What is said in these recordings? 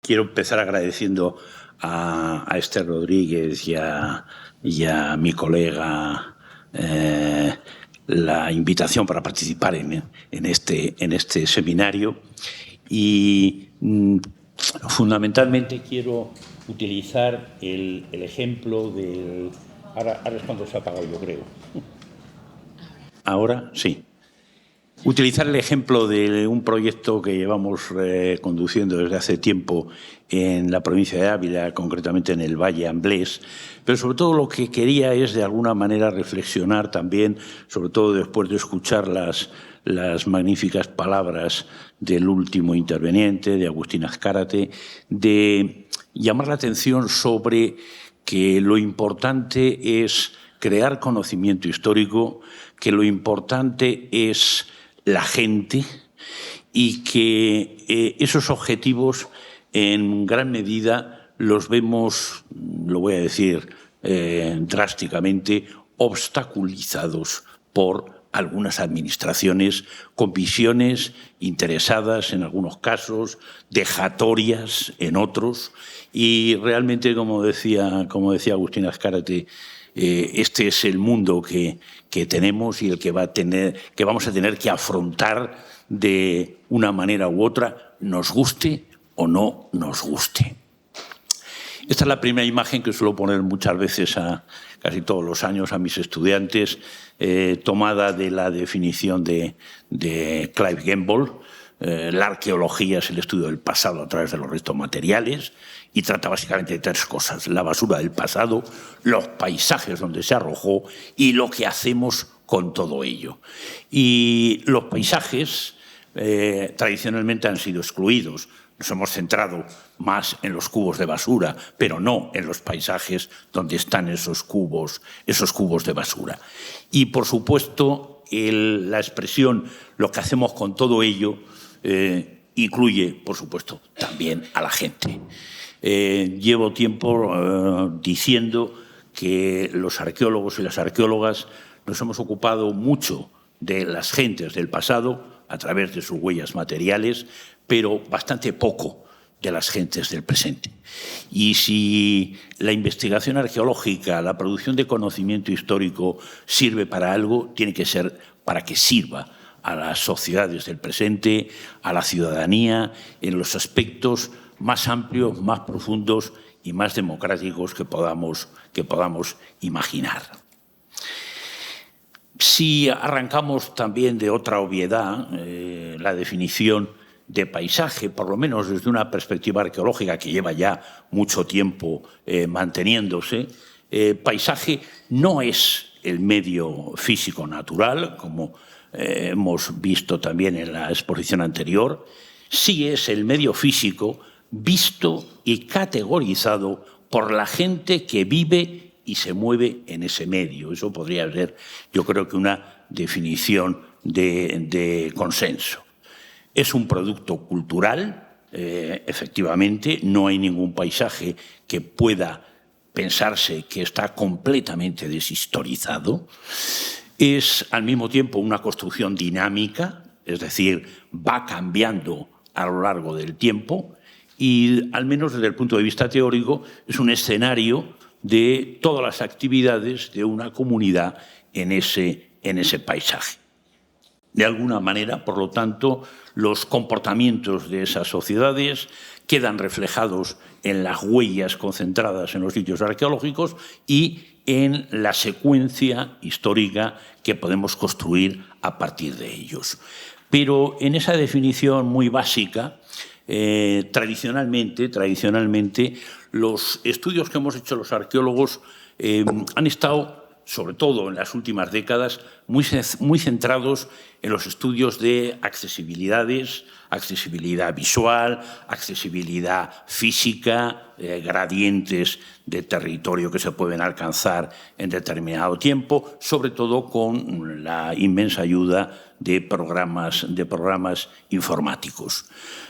Quiero empezar agradeciendo a Esther Rodríguez y a mi colega la invitación para participar en este seminario y fundamentalmente quiero utilizar el ejemplo del... Ahora es cuando se ha apagado, yo creo. Ahora sí. Utilizar el ejemplo de un proyecto que llevamos conduciendo desde hace tiempo en la provincia de Ávila, concretamente en el Valle Amblés, pero sobre todo lo que quería es de alguna manera reflexionar también, sobre todo después de escuchar las magníficas palabras del último interveniente, de Agustín Azcárate, de llamar la atención sobre que lo importante es crear conocimiento histórico, que lo importante es la gente y que esos objetivos en gran medida los vemos, lo voy a decir drásticamente, obstaculizados por algunas administraciones con visiones interesadas en algunos casos, dejatorias en otros, y realmente, como decía Agustín Azcárate, este es el mundo que tenemos y el que vamos a tener que afrontar de una manera u otra, nos guste o no nos guste. Esta es la primera imagen que suelo poner muchas veces, casi todos los años, a mis estudiantes, tomada de la definición de Clive Gamble. La arqueología es el estudio del pasado a través de los restos materiales y trata básicamente de tres cosas: la basura del pasado, los paisajes donde se arrojó y lo que hacemos con todo ello. Y los paisajes tradicionalmente han sido excluidos. Nos hemos centrado más en los cubos de basura, pero no en los paisajes donde están esos cubos de basura. Y, por supuesto, la expresión «lo que hacemos con todo ello» incluye, por supuesto, también a la gente. Llevo tiempo diciendo que los arqueólogos y las arqueólogas nos hemos ocupado mucho de las gentes del pasado a través de sus huellas materiales, pero bastante poco de las gentes del presente. Y si la investigación arqueológica, la producción de conocimiento histórico sirve para algo, tiene que ser para que sirva a las sociedades del presente, a la ciudadanía, en los aspectos más amplios, más profundos y más democráticos que podamos imaginar. Si arrancamos también de otra obviedad, la definición de paisaje, por lo menos desde una perspectiva arqueológica que lleva ya mucho tiempo manteniéndose, paisaje no es el medio físico natural, como hemos visto también en la exposición anterior, sí es el medio físico visto y categorizado por la gente que vive y se mueve en ese medio. Eso podría ser, yo creo que una definición de consenso. Es un producto cultural, efectivamente, no hay ningún paisaje que pueda pensarse que está completamente deshistorizado. Es al mismo tiempo una construcción dinámica, es decir, va cambiando a lo largo del tiempo y, al menos desde el punto de vista teórico, es un escenario de todas las actividades de una comunidad en ese paisaje. De alguna manera, por lo tanto, los comportamientos de esas sociedades quedan reflejados en las huellas concentradas en los sitios arqueológicos y en la secuencia histórica que podemos construir a partir de ellos. Pero en esa definición muy básica, tradicionalmente, los estudios que hemos hecho los arqueólogos han estado, sobre todo en las últimas décadas, muy centrados en los estudios de accesibilidades, accesibilidad visual, accesibilidad física, gradientes de territorio que se pueden alcanzar en determinado tiempo, sobre todo con la inmensa ayuda de programas informáticos.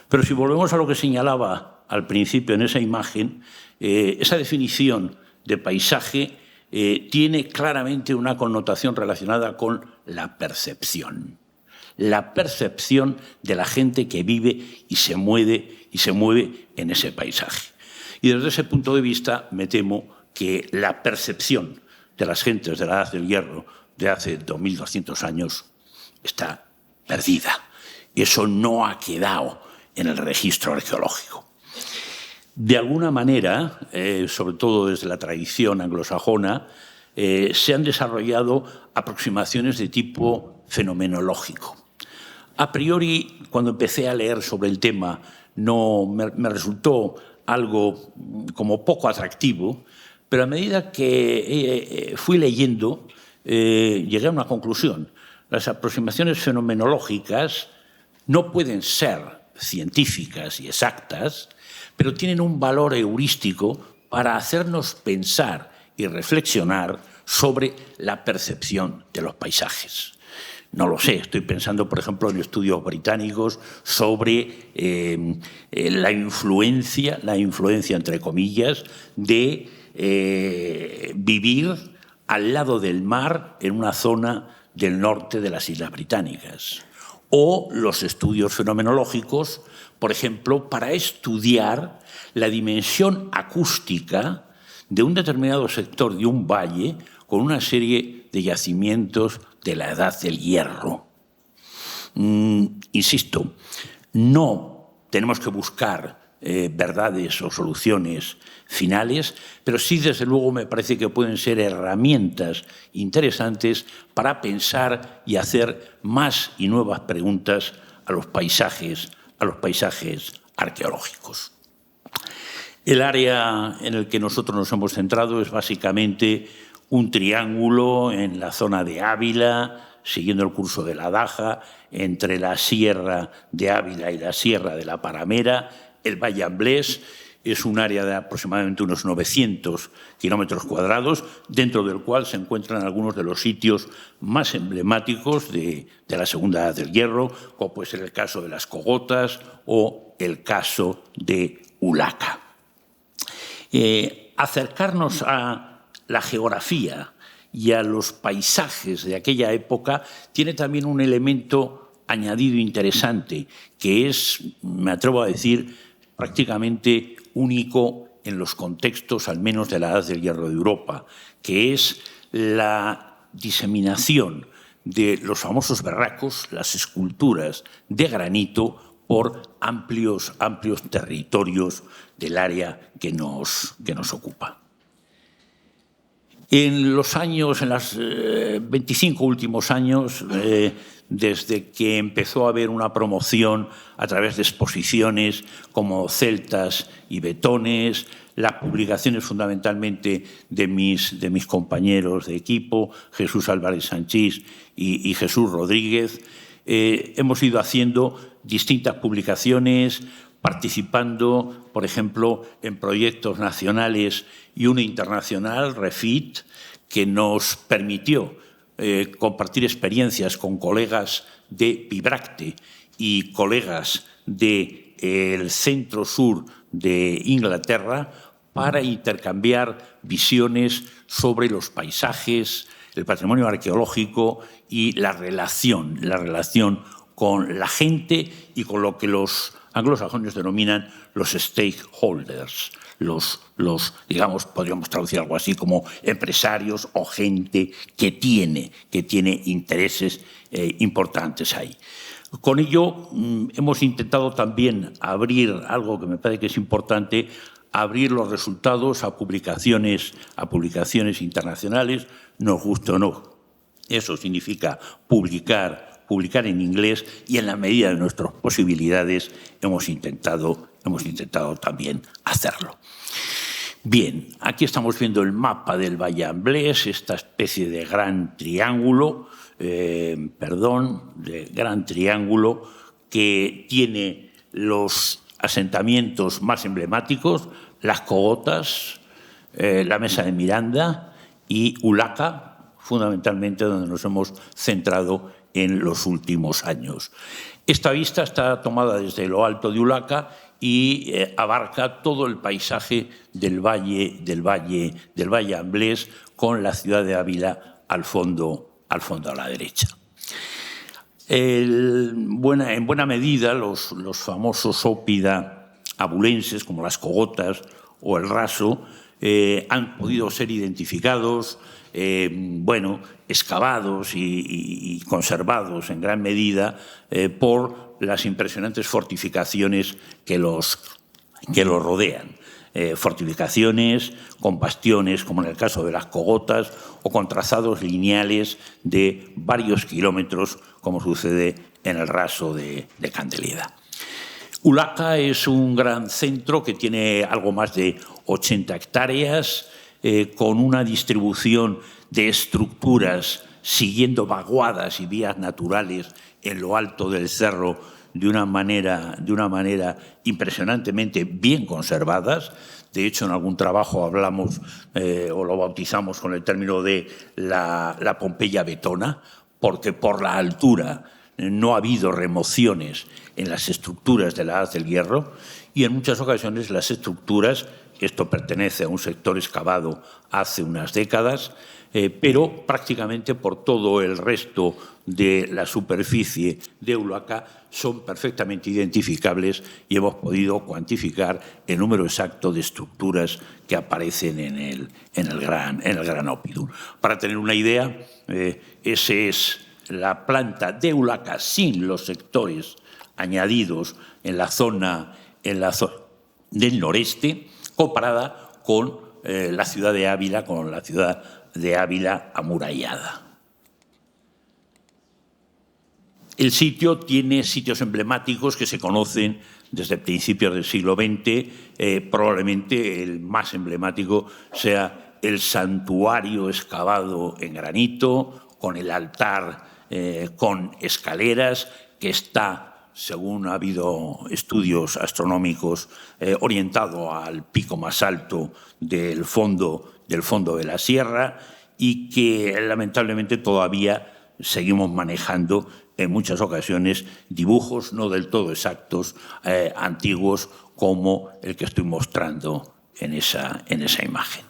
Pero si volvemos a lo que señalaba al principio en esa imagen, esa definición de paisaje tiene claramente una connotación relacionada con la percepción. la percepción de la gente que vive y se mueve en ese paisaje. Y desde ese punto de vista me temo que la percepción de las gentes de la Edad del Hierro de hace 2200 años está perdida. Y eso no ha quedado en el registro arqueológico. De alguna manera, sobre todo desde la tradición anglosajona, se han desarrollado aproximaciones de tipo fenomenológico. A priori, cuando empecé a leer sobre el tema, me resultó algo como poco atractivo, pero a medida que fui leyendo, llegué a una conclusión. Las aproximaciones fenomenológicas no pueden ser científicas y exactas, pero tienen un valor heurístico para hacernos pensar y reflexionar sobre la percepción de los paisajes. No lo sé, estoy pensando, por ejemplo, en estudios británicos sobre la influencia, entre comillas, de vivir al lado del mar en una zona del norte de las Islas Británicas. O los estudios fenomenológicos, por ejemplo, para estudiar la dimensión acústica de un determinado sector de un valle con una serie de yacimientos de la Edad del Hierro. Insisto, no tenemos que buscar verdades o soluciones finales, pero sí, desde luego, me parece que pueden ser herramientas interesantes para pensar y hacer más y nuevas preguntas a los paisajes arqueológicos. El área en el que nosotros nos hemos centrado es básicamente un triángulo en la zona de Ávila, siguiendo el curso de la Daja, entre la Sierra de Ávila y la Sierra de la Paramera. El Valle Amblés es un área de aproximadamente unos 900 kilómetros cuadrados, dentro del cual se encuentran algunos de los sitios más emblemáticos de la Segunda Edad del Hierro, como puede ser el caso de las Cogotas o el caso de Ulaca. Acercarnos a la geografía y a los paisajes de aquella época tiene también un elemento añadido interesante, que es, me atrevo a decir, prácticamente único en los contextos, al menos de la Edad del Hierro de Europa, que es la diseminación de los famosos verracos, las esculturas de granito, por amplios territorios del área que nos ocupa. En los 25 últimos años, desde que empezó a haber una promoción a través de exposiciones como Celtas y Betones, las publicaciones fundamentalmente de mis compañeros de equipo, Jesús Álvarez Sanchís y Jesús Rodríguez, hemos ido haciendo distintas publicaciones, participando, por ejemplo, en proyectos nacionales y uno internacional, REFIT, que nos permitió compartir experiencias con colegas de Pibracte y colegas del centro-sur de Inglaterra para intercambiar visiones sobre los paisajes, el patrimonio arqueológico y la relación con la gente y con lo que los anglosajones denominan los stakeholders, digamos, podríamos traducir algo así como empresarios o gente que tiene intereses importantes ahí. Con ello hemos intentado también abrir algo que me parece que es importante, abrir los resultados a publicaciones internacionales, nos guste o no. Eso significa publicar en inglés y en la medida de nuestras posibilidades hemos intentado también hacerlo. Bien, aquí estamos viendo el mapa del Valle Amblés, esta especie de gran triángulo, que tiene los asentamientos más emblemáticos, las Cogotas, la Mesa de Miranda y Ulaca, fundamentalmente donde nos hemos centrado en los últimos años. Esta vista está tomada desde lo alto de Ulaca y abarca todo el paisaje del Valle Amblés, con la ciudad de Ávila al fondo a la derecha. En buena medida, los famosos ópida abulenses, como las cogotas o el raso, han podido ser identificados, excavados y conservados en gran medida por las impresionantes fortificaciones que los rodean. Fortificaciones con bastiones, como en el caso de las cogotas, o con trazados lineales de varios kilómetros, como sucede en el raso de Candeleda. Ulaca es un gran centro que tiene algo más de 80 hectáreas, con una distribución de estructuras siguiendo vaguadas y vías naturales en lo alto del cerro de una manera impresionantemente bien conservadas. De hecho, en algún trabajo hablamos o lo bautizamos con el término de la Pompeya betona, porque por la altura no ha habido remociones en las estructuras de la Edad del Hierro, y en muchas ocasiones las estructuras, esto pertenece a un sector excavado hace unas décadas, pero prácticamente por todo el resto de la superficie de Ulaca son perfectamente identificables y hemos podido cuantificar el número exacto de estructuras que aparecen en el gran ópidum. Para tener una idea, ese es la planta de Ulaca sin los sectores añadidos en la zona del noreste, comparada con la ciudad de Ávila, con la ciudad de Ávila amurallada. El sitio tiene sitios emblemáticos que se conocen desde principios del siglo XX. Probablemente el más emblemático sea el santuario excavado en granito, con el altar con escaleras, que está, según ha habido estudios astronómicos, orientado al pico más alto del fondo de la sierra, y que lamentablemente todavía seguimos manejando en muchas ocasiones dibujos no del todo exactos, antiguos, como el que estoy mostrando en esa imagen.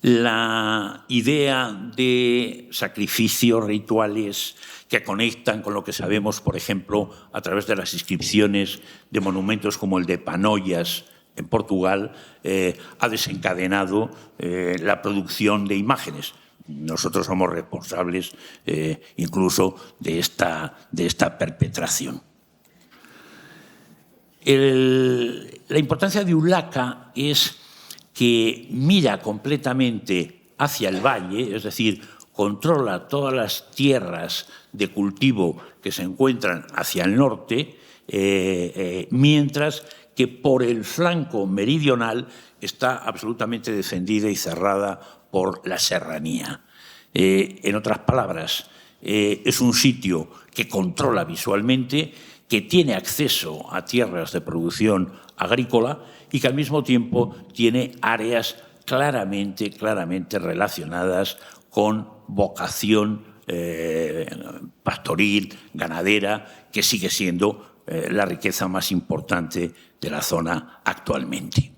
La idea de sacrificios rituales que conectan con lo que sabemos, por ejemplo, a través de las inscripciones de monumentos como el de Panoias en Portugal, ha desencadenado la producción de imágenes. Nosotros somos responsables incluso de esta perpetración. La importancia de Ulaca es que mira completamente hacia el valle, es decir, controla todas las tierras de cultivo que se encuentran hacia el norte, mientras que por el flanco meridional está absolutamente defendida y cerrada por la serranía. En otras palabras, es un sitio que controla visualmente, que tiene acceso a tierras de producción agrícola y que al mismo tiempo tiene áreas claramente relacionadas con vocación pastoril, ganadera, que sigue siendo la riqueza más importante de la zona actualmente.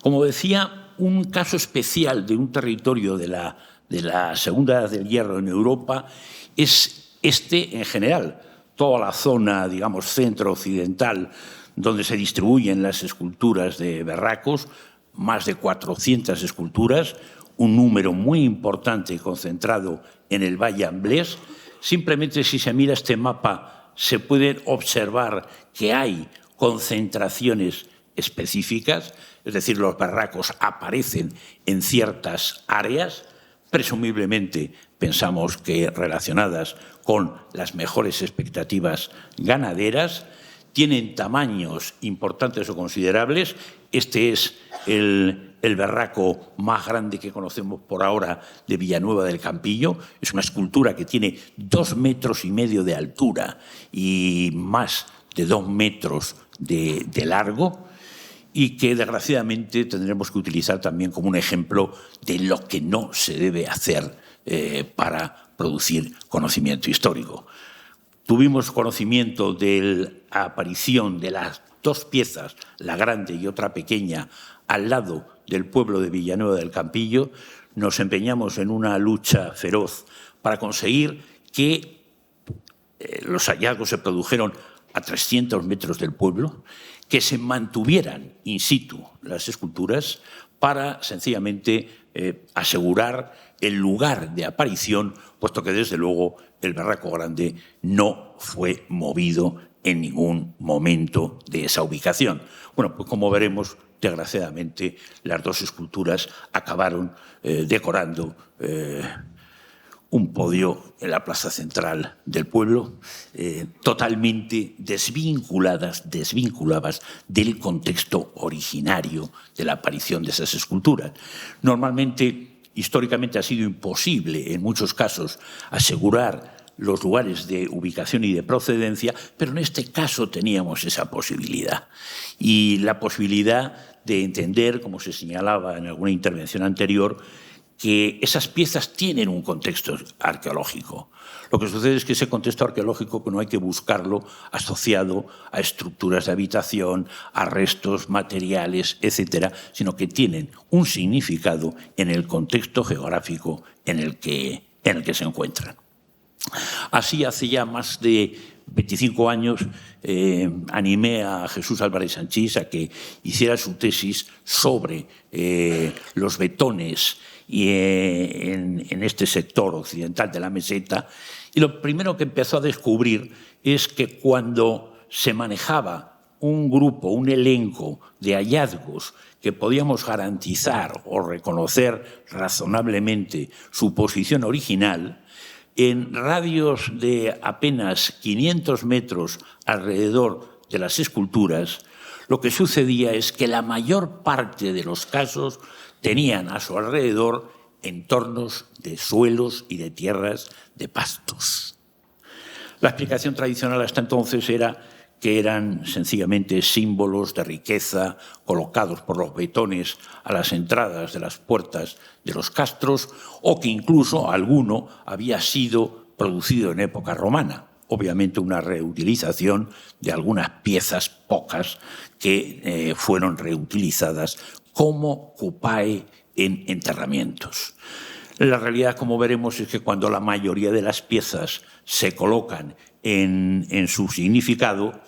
Como decía, un caso especial de un territorio de la Segunda Edad del Hierro en Europa es en general, toda la zona, digamos, centro-occidental, donde se distribuyen las esculturas de Berracos, más de 400 esculturas, un número muy importante concentrado en el Valle Amblés. Simplemente si se mira este mapa se puede observar que hay concentraciones específicas, es decir, los berracos aparecen en ciertas áreas, presumiblemente pensamos que relacionadas con las mejores expectativas ganaderas, tienen tamaños importantes o considerables. Este es el berraco más grande que conocemos por ahora de Villanueva del Campillo. Es una escultura que tiene 2,5 metros de altura y más de 2 metros de largo, y que desgraciadamente tendremos que utilizar también como un ejemplo de lo que no se debe hacer para producir conocimiento histórico. Tuvimos conocimiento de la aparición de las 2 piezas, la grande y otra pequeña, al lado del pueblo de Villanueva del Campillo. Nos empeñamos en una lucha feroz para conseguir que los hallazgos se produjeron a 300 metros del pueblo, que se mantuvieran in situ las esculturas para sencillamente asegurar el lugar de aparición, puesto que desde luego el Barraco Grande no fue movido en ningún momento de esa ubicación. Bueno, pues como veremos, desgraciadamente, las dos esculturas acabaron decorando un podio en la plaza central del pueblo, totalmente desvinculadas del contexto originario de la aparición de esas esculturas. Normalmente, históricamente, ha sido imposible, en muchos casos, asegurar los lugares de ubicación y de procedencia, pero en este caso teníamos esa posibilidad. Y la posibilidad de entender, como se señalaba en alguna intervención anterior, que esas piezas tienen un contexto arqueológico. Lo que sucede es que ese contexto arqueológico no hay que buscarlo asociado a estructuras de habitación, a restos materiales, etcétera, sino que tienen un significado en el contexto geográfico en el que se encuentran. Así, hace ya más de 25 años, animé a Jesús Álvarez Sanchís a que hiciera su tesis sobre los betones en este sector occidental de la meseta, y lo primero que empezó a descubrir es que cuando se manejaba un grupo, un elenco de hallazgos que podíamos garantizar o reconocer razonablemente su posición original, en radios de apenas 500 metros alrededor de las esculturas, lo que sucedía es que la mayor parte de los casos tenían a su alrededor entornos de suelos y de tierras de pastos. La explicación tradicional hasta entonces era que eran sencillamente símbolos de riqueza colocados por los betones a las entradas de las puertas de los castros, o que incluso alguno había sido producido en época romana. Obviamente una reutilización de algunas piezas pocas que fueron reutilizadas como cupae en enterramientos. La realidad, como veremos, es que cuando la mayoría de las piezas se colocan en su significado,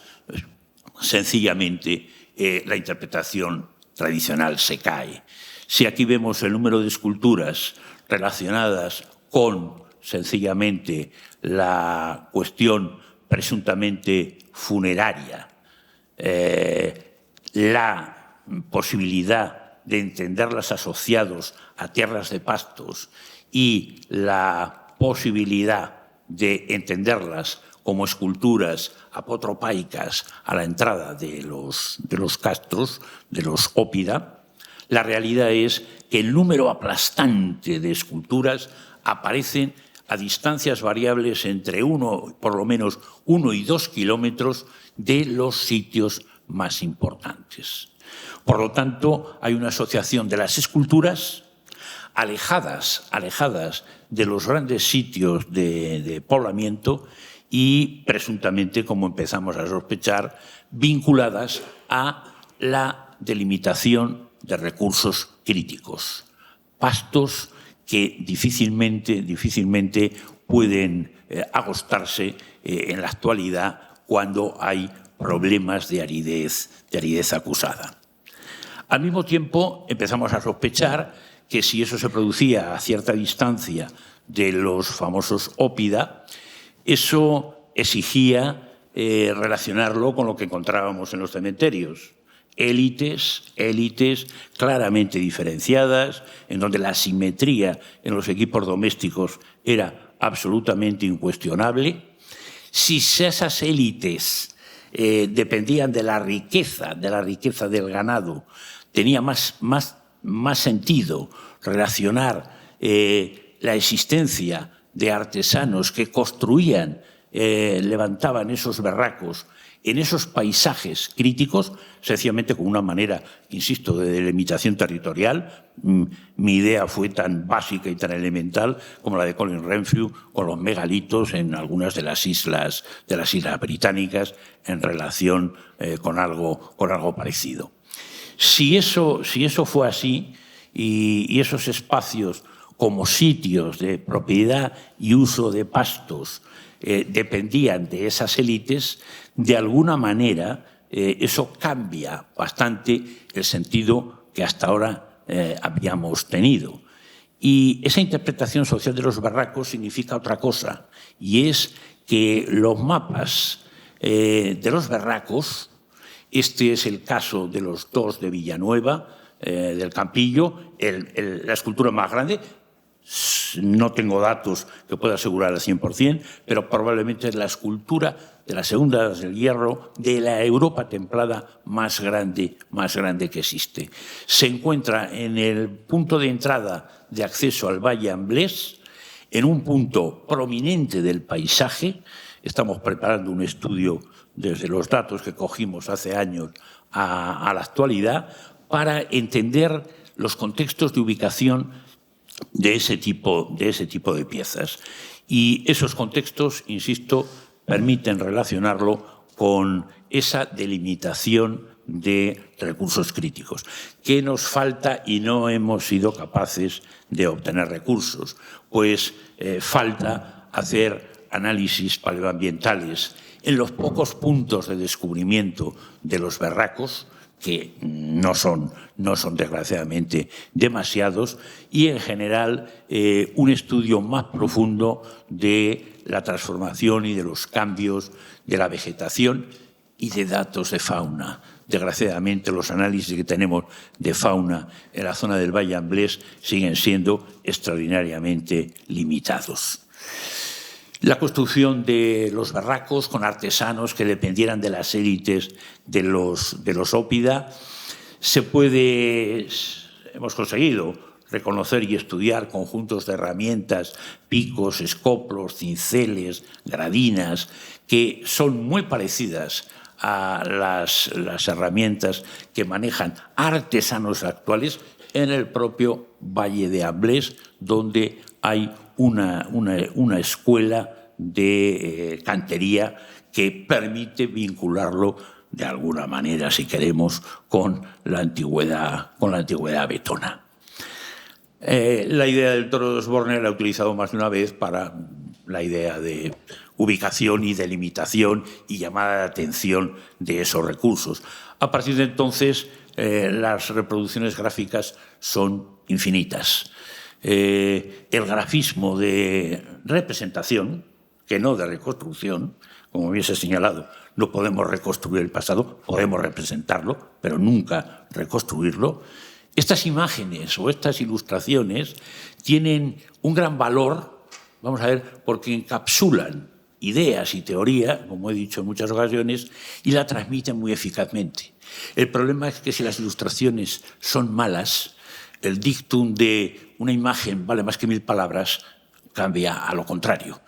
sencillamente la interpretación tradicional se cae. Si aquí vemos el número de esculturas relacionadas con sencillamente la cuestión presuntamente funeraria, la posibilidad de entenderlas asociados a tierras de pastos y la posibilidad de entenderlas como esculturas apotropaicas a la entrada de los castros, de los ópida, la realidad es que el número aplastante de esculturas aparecen a distancias variables entre por lo menos 1 y 2 kilómetros de los sitios más importantes. Por lo tanto, hay una asociación de las esculturas alejadas de los grandes sitios de poblamiento y presuntamente, como empezamos a sospechar, vinculadas a la delimitación de recursos críticos, pastos que difícilmente pueden agostarse en la actualidad cuando hay problemas de aridez acusada. Al mismo tiempo, empezamos a sospechar que si eso se producía a cierta distancia de los famosos ópida, eso exigía relacionarlo con lo que encontrábamos en los cementerios. Élites claramente diferenciadas, en donde la simetría en los equipos domésticos era absolutamente incuestionable. Si esas élites dependían de la riqueza del ganado, tenía más sentido relacionar la existencia de artesanos que construían, levantaban esos barracos en esos paisajes críticos, sencillamente con una manera, insisto, de delimitación territorial. Mi idea fue tan básica y tan elemental como la de Colin Renfrew con los megalitos en algunas de las islas británicas en relación con algo parecido. Si eso fue así y esos espacios como sitios de propiedad y uso de pastos dependían de esas élites, de alguna manera eso cambia bastante el sentido que hasta ahora habíamos tenido. Y esa interpretación social de los barracos significa otra cosa, y es que los mapas de los barracos, este es el caso de los dos de Villanueva, del Campillo, la escultura más grande. No tengo datos que pueda asegurar al 100%, pero probablemente es la escultura de las Segunda Edad del Hierro de la Europa templada más grande que existe. Se encuentra en el punto de entrada de acceso al Valle Amblés, en un punto prominente del paisaje. Estamos preparando un estudio desde los datos que cogimos hace años a la actualidad para entender los contextos de ubicación de ese tipo de piezas. Y esos contextos, insisto, permiten relacionarlo con esa delimitación de recursos críticos. ¿Qué nos falta y no hemos sido capaces de obtener recursos? Pues falta hacer análisis paleoambientales en los pocos puntos de descubrimiento de los barracos, que no son desgraciadamente demasiados, y en general un estudio más profundo de la transformación y de los cambios de la vegetación y de datos de fauna. Desgraciadamente los análisis que tenemos de fauna en la zona del Valle Amblés siguen siendo extraordinariamente limitados. La construcción de los barracos con artesanos que dependieran de las élites de los ópida, hemos conseguido reconocer y estudiar conjuntos de herramientas, picos, escoplos, cinceles, gradinas, que son muy parecidas a las herramientas que manejan artesanos actuales en el propio Valle de Amblés, donde hay una escuela de cantería que permite vincularlo de alguna manera, si queremos, con la antigüedad vetona. La idea del toro de Osborne la he utilizado más de una vez para la idea de ubicación y delimitación y llamada de atención de esos recursos. A partir de entonces, las reproducciones gráficas son infinitas. El grafismo de representación, que no de reconstrucción, como bien se ha señalado, no podemos reconstruir el pasado, podemos representarlo, pero nunca reconstruirlo. Estas imágenes o estas ilustraciones tienen un gran valor, vamos a ver, porque encapsulan ideas y teoría, como he dicho en muchas ocasiones, y la transmiten muy eficazmente. El problema es que si las ilustraciones son malas, el dictum de una imagen vale más que 1000 palabras cambia a lo contrario.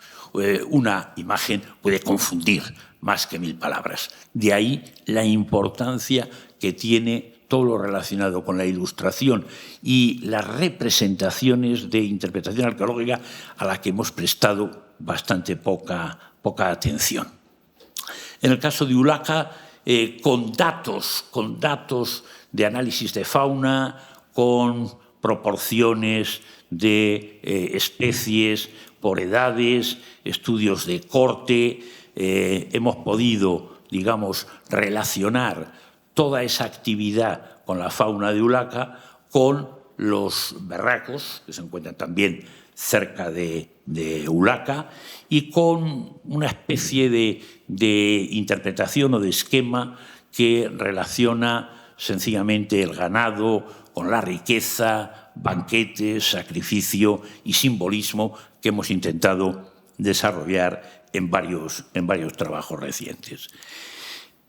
Una imagen puede confundir más que 1000 palabras. De ahí la importancia que tiene todo lo relacionado con la ilustración y las representaciones de interpretación arqueológica a la que hemos prestado bastante poca atención. En el caso de Ulaca, con datos de análisis de fauna, con proporciones de especies por edades, estudios de corte, hemos podido, digamos, relacionar toda esa actividad con la fauna de Ulaca, con los barracos, que se encuentran también cerca de Ulaca, y con una especie de interpretación o de esquema que relaciona sencillamente el ganado con la riqueza, banquetes, sacrificio y simbolismo que hemos intentado desarrollar en varios trabajos recientes.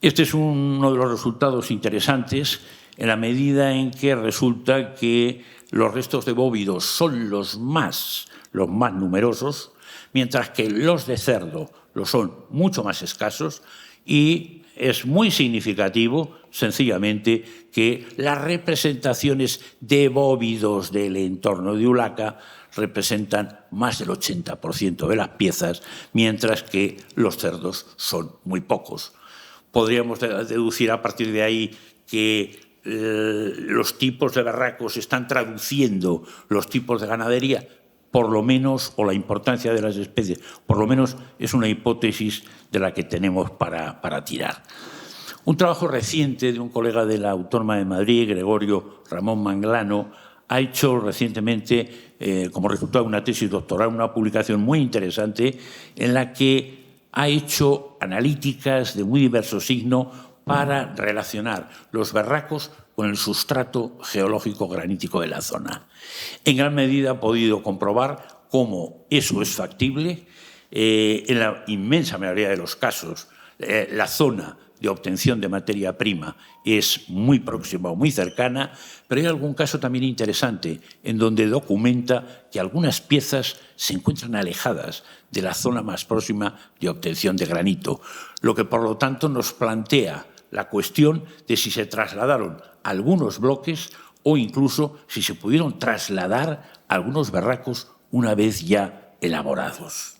Este es uno de los resultados interesantes en la medida en que resulta que los restos de bóvidos son los más numerosos, mientras que los de cerdo lo son mucho más escasos, y es muy significativo, sencillamente, que las representaciones de bóvidos del entorno de Ulaca representan más del 80% de las piezas, mientras que los cerdos son muy pocos. Podríamos deducir a partir de ahí que los tipos de barracos están traduciendo los tipos de ganadería, por lo menos, o la importancia de las especies, por lo menos es una hipótesis de la que tenemos para tirar. Un trabajo reciente de un colega de la Autónoma de Madrid, Gregorio Ramón Manglano, ha hecho recientemente, como resultado de una tesis doctoral, una publicación muy interesante en la que ha hecho analíticas de muy diverso signo para relacionar los barracos con el sustrato geológico granítico de la zona. En gran medida ha podido comprobar cómo eso es factible. En la inmensa mayoría de los casos, la zona de obtención de materia prima es muy próxima o muy cercana, pero hay algún caso también interesante en donde documenta que algunas piezas se encuentran alejadas de la zona más próxima de obtención de granito, lo que por lo tanto nos plantea la cuestión de si se trasladaron algunos bloques o incluso si se pudieron trasladar algunos barracos una vez ya elaborados.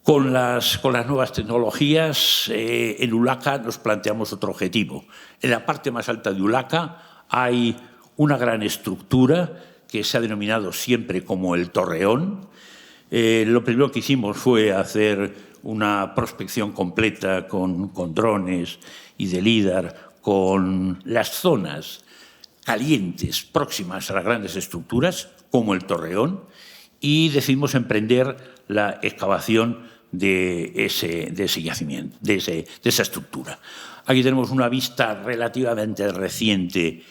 Con las nuevas tecnologías, en Ulaca nos planteamos otro objetivo. En la parte más alta de Ulaca hay una gran estructura que se ha denominado siempre como el Torreón. Lo primero que hicimos fue hacer una prospección completa con drones y de LIDAR con las zonas calientes próximas a las grandes estructuras, como el Torreón, y decidimos emprender la excavación de ese yacimiento, de esa estructura. Aquí tenemos una vista relativamente reciente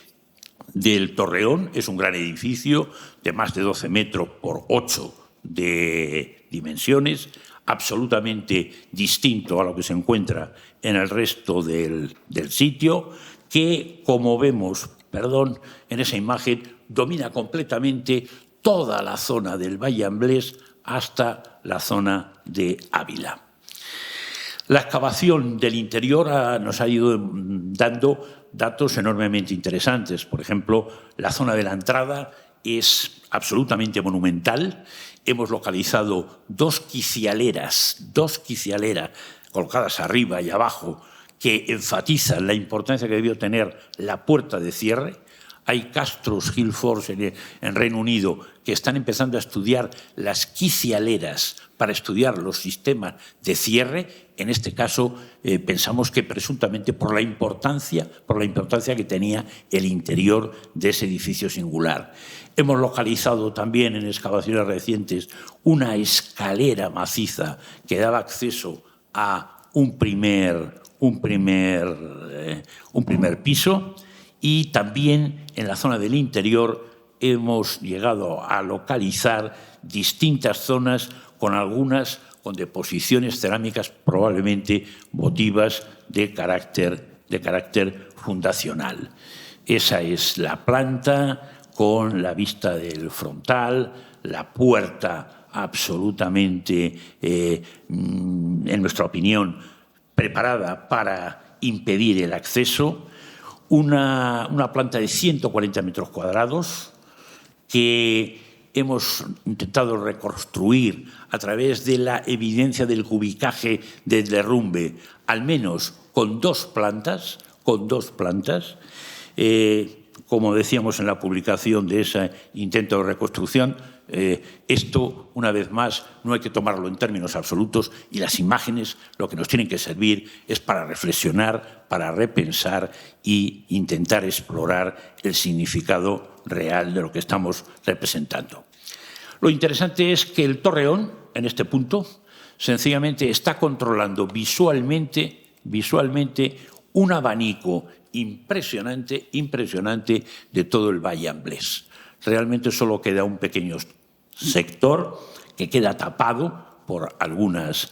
del Torreón. Es un gran edificio de más de 12 metros por 8 de dimensiones, absolutamente distinto a lo que se encuentra en el resto del sitio, que, como vemos, en esa imagen, domina completamente toda la zona del Valle Amblés hasta la zona de Ávila. La excavación del interior nos ha ido dando datos enormemente interesantes. Por ejemplo, la zona de la entrada es absolutamente monumental. Hemos localizado dos quicialeras colocadas arriba y abajo que enfatizan la importancia que debió tener la puerta de cierre. Hay Castros Hillforce en Reino Unido que están empezando a estudiar las quicialeras para estudiar los sistemas de cierre. En este caso, pensamos que presuntamente por la importancia que tenía el interior de ese edificio singular. Hemos localizado también en excavaciones recientes una escalera maciza que daba acceso a un primer piso, y también en la zona del interior hemos llegado a localizar distintas zonas con algunas con deposiciones cerámicas probablemente votivas de carácter fundacional. Esa es la planta con la vista del frontal, la puerta absolutamente, en nuestra opinión, preparada para impedir el acceso. Una planta de 140 metros cuadrados que hemos intentado reconstruir a través de la evidencia del cubicaje del derrumbe, al menos con dos plantas. Como decíamos en la publicación de ese intento de reconstrucción, esto, una vez más, no hay que tomarlo en términos absolutos, y las imágenes lo que nos tienen que servir es para reflexionar, para repensar e intentar explorar el significado real de lo que estamos representando. Lo interesante es que el Torreón, en este punto, sencillamente está controlando visualmente un abanico impresionante de todo el Valle Amblés. Realmente solo queda un pequeño sector que queda tapado por algunas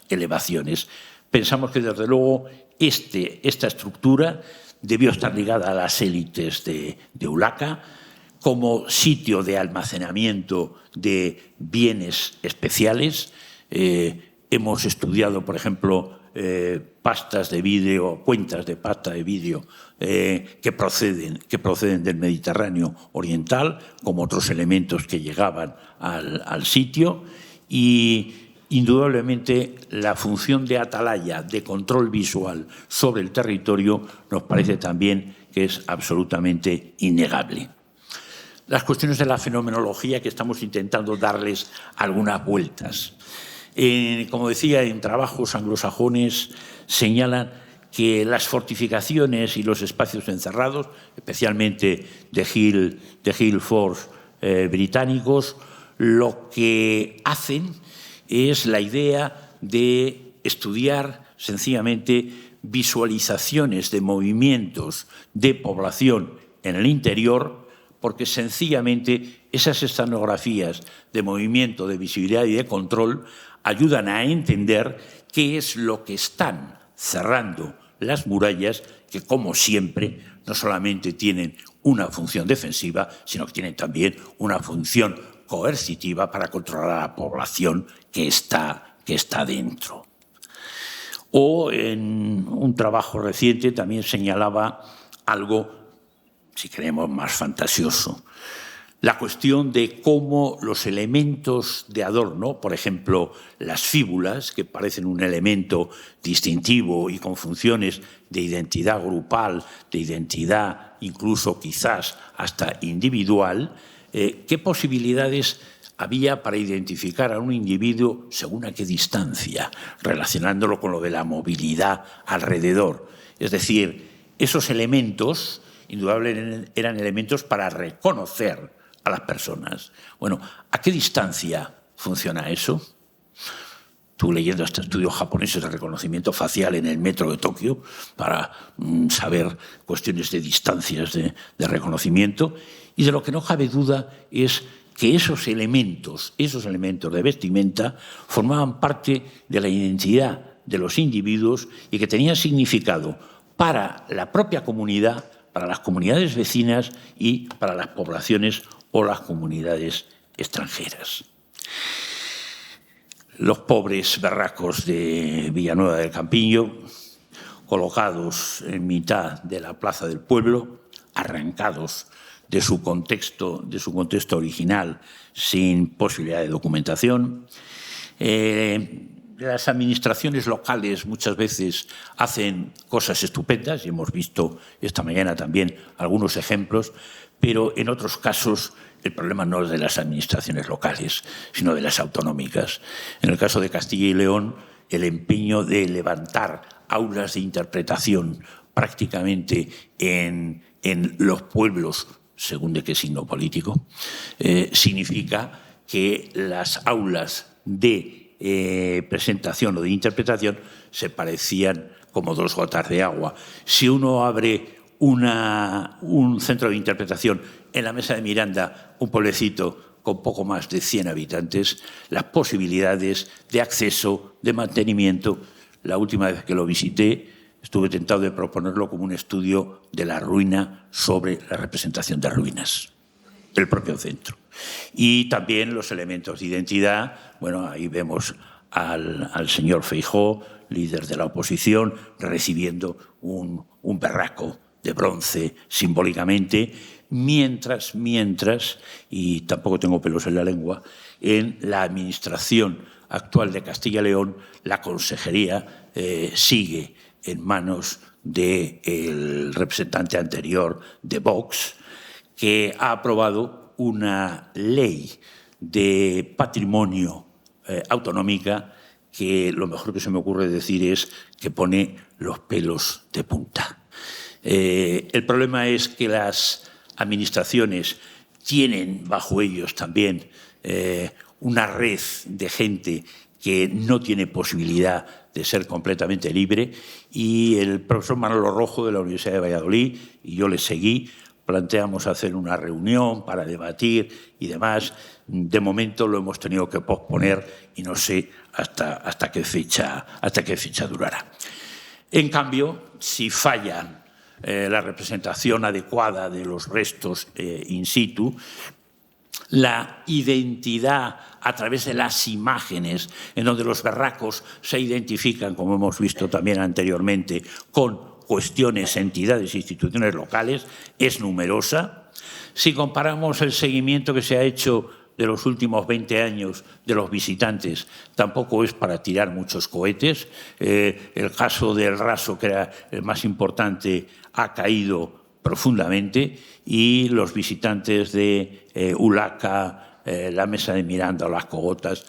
elevaciones. Pensamos que, desde luego, esta estructura debió estar ligada a las élites de Ulaca como sitio de almacenamiento de bienes especiales. Hemos estudiado, por ejemplo, pastas de vidrio, cuentas de pasta de vidrio que proceden del Mediterráneo oriental, como otros elementos que llegaban al sitio, y indudablemente la función de atalaya, de control visual sobre el territorio, nos parece también que es absolutamente innegable. Las cuestiones de la fenomenología, que estamos intentando darles algunas vueltas. Como decía, en trabajos anglosajones señalan que las fortificaciones y los espacios encerrados, especialmente de Hill Force británicos, lo que hacen es la idea de estudiar sencillamente visualizaciones de movimientos de población en el interior, porque sencillamente esas escenografías de movimiento, de visibilidad y de control ayudan a entender qué es lo que están cerrando las murallas, que como siempre no solamente tienen una función defensiva, sino que tienen también una función coercitiva para controlar a la población que está dentro. O en un trabajo reciente también señalaba algo, si queremos, más fantasioso. La cuestión de cómo los elementos de adorno, por ejemplo, las fíbulas, que parecen un elemento distintivo y con funciones de identidad grupal, de identidad incluso quizás hasta individual, ¿qué posibilidades había para identificar a un individuo según a qué distancia, relacionándolo con lo de la movilidad alrededor? Es decir, esos elementos indudablemente eran elementos para reconocer a las personas. Bueno, ¿a qué distancia funciona eso? Estuve leyendo hasta estudios japoneses de reconocimiento facial en el metro de Tokio para saber cuestiones de distancias de reconocimiento, y de lo que no cabe duda es que esos elementos de vestimenta formaban parte de la identidad de los individuos y que tenían significado para la propia comunidad, para las comunidades vecinas y para las poblaciones o las comunidades extranjeras. Los pobres berracos de Villanueva del Campiño, colocados en mitad de la plaza del pueblo, arrancados de su contexto original, sin posibilidad de documentación. Las administraciones locales muchas veces hacen cosas estupendas, y hemos visto esta mañana también algunos ejemplos, pero en otros casos el problema no es de las administraciones locales, sino de las autonómicas. En el caso de Castilla y León, el empeño de levantar aulas de interpretación prácticamente en los pueblos, según de qué signo político, significa que las aulas de presentación o de interpretación se parecían como dos gotas de agua. Si uno abre un centro de interpretación en la Mesa de Miranda, un pueblecito con poco más de 100 habitantes, las posibilidades de acceso, de mantenimiento. La última vez que lo visité estuve tentado de proponerlo como un estudio de la ruina sobre la representación de ruinas, el propio centro. Y también los elementos de identidad. Bueno, ahí vemos al señor Feijóo, líder de la oposición, recibiendo un berraco de bronce simbólicamente, mientras, y tampoco tengo pelos en la lengua, en la administración actual de Castilla y León, la consejería sigue en manos del representante anterior de Vox, que ha aprobado una ley de patrimonio autonómica que lo mejor que se me ocurre decir es que pone los pelos de punta. El problema es que las administraciones tienen bajo ellos también una red de gente que no tiene posibilidad de ser completamente libre, y el profesor Manolo Rojo de la Universidad de Valladolid, y yo le seguí, planteamos hacer una reunión para debatir y demás. De momento lo hemos tenido que posponer y no sé hasta qué fecha durará. En cambio, si falla la representación adecuada de los restos in situ, la identidad a través de las imágenes, en donde los berracos se identifican, como hemos visto también anteriormente, con cuestiones, entidades e instituciones locales, es numerosa. Si comparamos el seguimiento que se ha hecho de los últimos 20 años de los visitantes tampoco es para tirar muchos cohetes. El caso del Raso, que era el más importante, ha caído profundamente, y los visitantes de Ulaca, la Mesa de Miranda o las Cogotas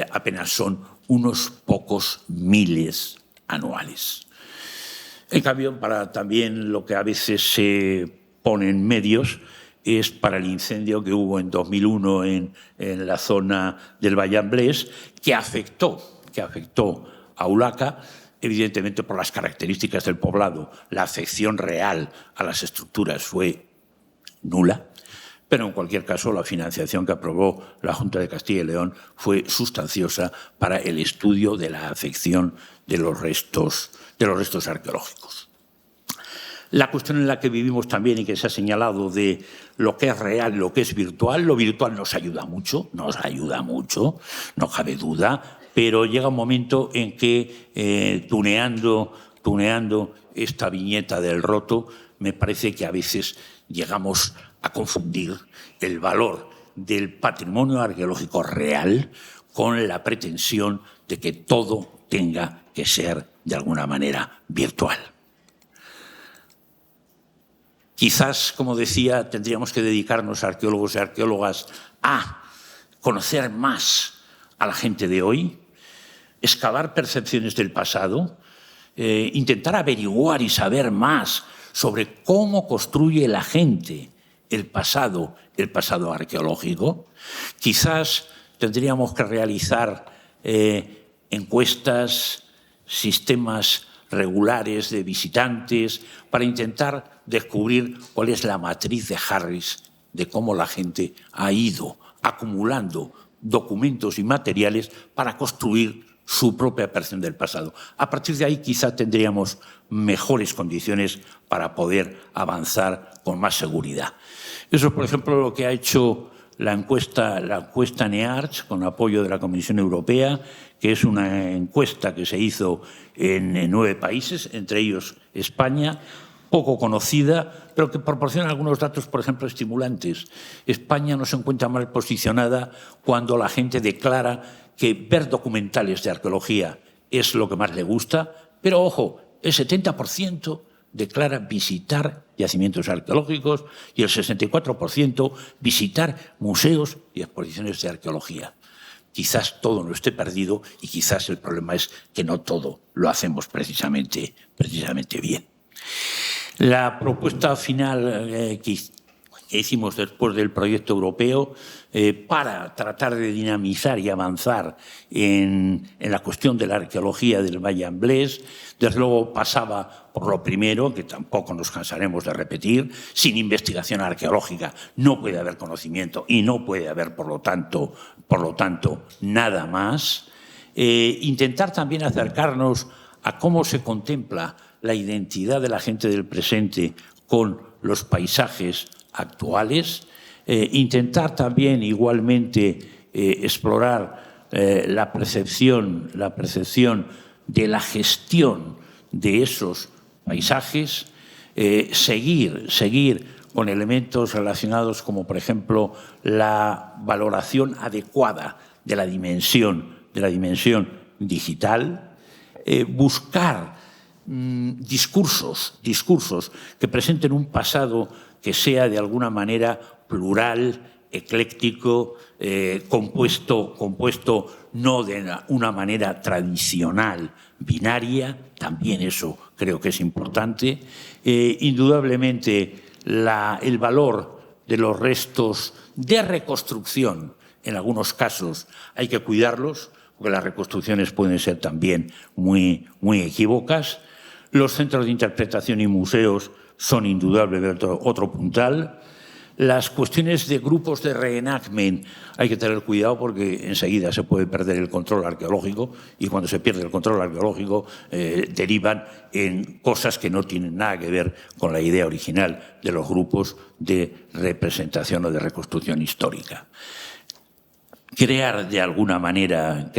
apenas son unos pocos miles anuales. En cambio, para también lo que a veces se pone en medios es para el incendio que hubo en 2001 en la zona del Valle Amblés, que afectó a Ulaca, evidentemente por las características del poblado. La afección real a las estructuras fue nula, pero en cualquier caso la financiación que aprobó la Junta de Castilla y León fue sustanciosa para el estudio de la afección de los restos arqueológicos. La cuestión en la que vivimos también, y que se ha señalado, de lo que es real y lo que es virtual. Lo virtual nos ayuda mucho, no cabe duda, pero llega un momento en que tuneando esta viñeta del roto, me parece que a veces llegamos a confundir el valor del patrimonio arqueológico real con la pretensión de que todo tenga que ser de alguna manera virtual. Quizás, como decía, tendríamos que dedicarnos, arqueólogos y arqueólogas, a conocer más a la gente de hoy, excavar percepciones del pasado, intentar averiguar y saber más sobre cómo construye la gente el pasado arqueológico. Quizás tendríamos que realizar encuestas, sistemas regulares de visitantes, para intentar descubrir cuál es la matriz de Harris de cómo la gente ha ido acumulando documentos y materiales para construir su propia percepción del pasado. A partir de ahí quizá tendríamos mejores condiciones para poder avanzar con más seguridad. Eso es, por ejemplo, lo que ha hecho la encuesta NEARCH, con apoyo de la Comisión Europea, que es una encuesta que se hizo en 9 países, entre ellos España, poco conocida, pero que proporciona algunos datos, por ejemplo, estimulantes. España no se encuentra mal posicionada cuando la gente declara que ver documentales de arqueología es lo que más le gusta, pero ojo, el 70% declara visitar yacimientos arqueológicos y el 64% visitar museos y exposiciones de arqueología. Quizás todo no esté perdido y quizás el problema es que no todo lo hacemos precisamente bien. La propuesta final que hicimos después del proyecto europeo para tratar de dinamizar y avanzar en la cuestión de la arqueología del Valle Amblés, desde luego pasaba por lo primero, que tampoco nos cansaremos de repetir: sin investigación arqueológica no puede haber conocimiento y no puede haber, por lo tanto nada más. Intentar también acercarnos a cómo se contempla la identidad de la gente del presente con los paisajes actuales, intentar también igualmente explorar la percepción de la gestión de esos paisajes, seguir con elementos relacionados como, por ejemplo, la valoración adecuada de la dimensión digital, buscar discursos que presenten un pasado que sea de alguna manera plural, ecléctico, compuesto no de una manera tradicional, binaria. También eso creo que es importante. Indudablemente el valor de los restos de reconstrucción, en algunos casos hay que cuidarlos, porque las reconstrucciones pueden ser también muy equívocas. Los centros de interpretación y museos son indudablemente otro puntal. Las cuestiones de grupos de reenactment hay que tener cuidado, porque enseguida se puede perder el control arqueológico, y cuando se pierde el control arqueológico derivan en cosas que no tienen nada que ver con la idea original de los grupos de representación o de reconstrucción histórica. Crear de alguna manera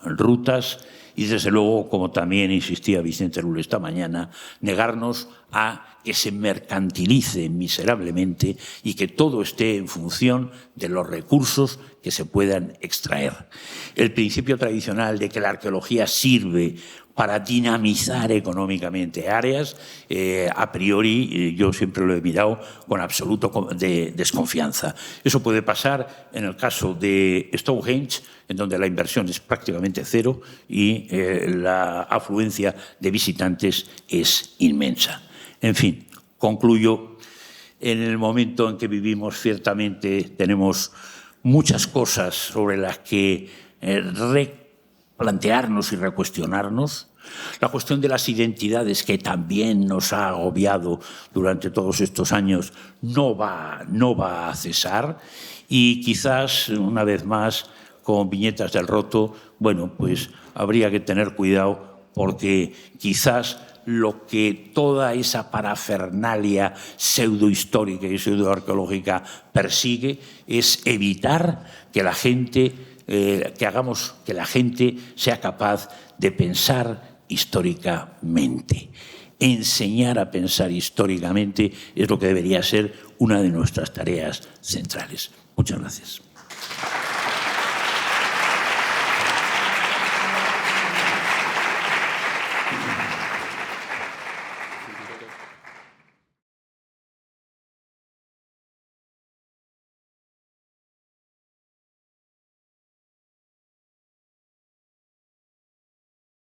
rutas y, desde luego, como también insistía Vicente Lul esta mañana, negarnos a que se mercantilice miserablemente y que todo esté en función de los recursos que se puedan extraer. El principio tradicional de que la arqueología sirve para dinamizar económicamente áreas, a priori yo siempre lo he mirado con absoluta desconfianza. Eso puede pasar en el caso de Stonehenge, en donde la inversión es prácticamente cero y la afluencia de visitantes es inmensa. En fin, concluyo. En el momento en que vivimos, ciertamente tenemos muchas cosas sobre las que replantearnos y recuestionarnos. La cuestión de las identidades, que también nos ha agobiado durante todos estos años, no va a cesar. Y quizás, una vez más, con Viñetas del Roto, bueno, pues habría que tener cuidado, porque quizás lo que toda esa parafernalia pseudohistórica y pseudoarqueológica persigue es evitar que la gente, que hagamos que la gente sea capaz de pensar históricamente. Enseñar a pensar históricamente es lo que debería ser una de nuestras tareas centrales. Muchas gracias.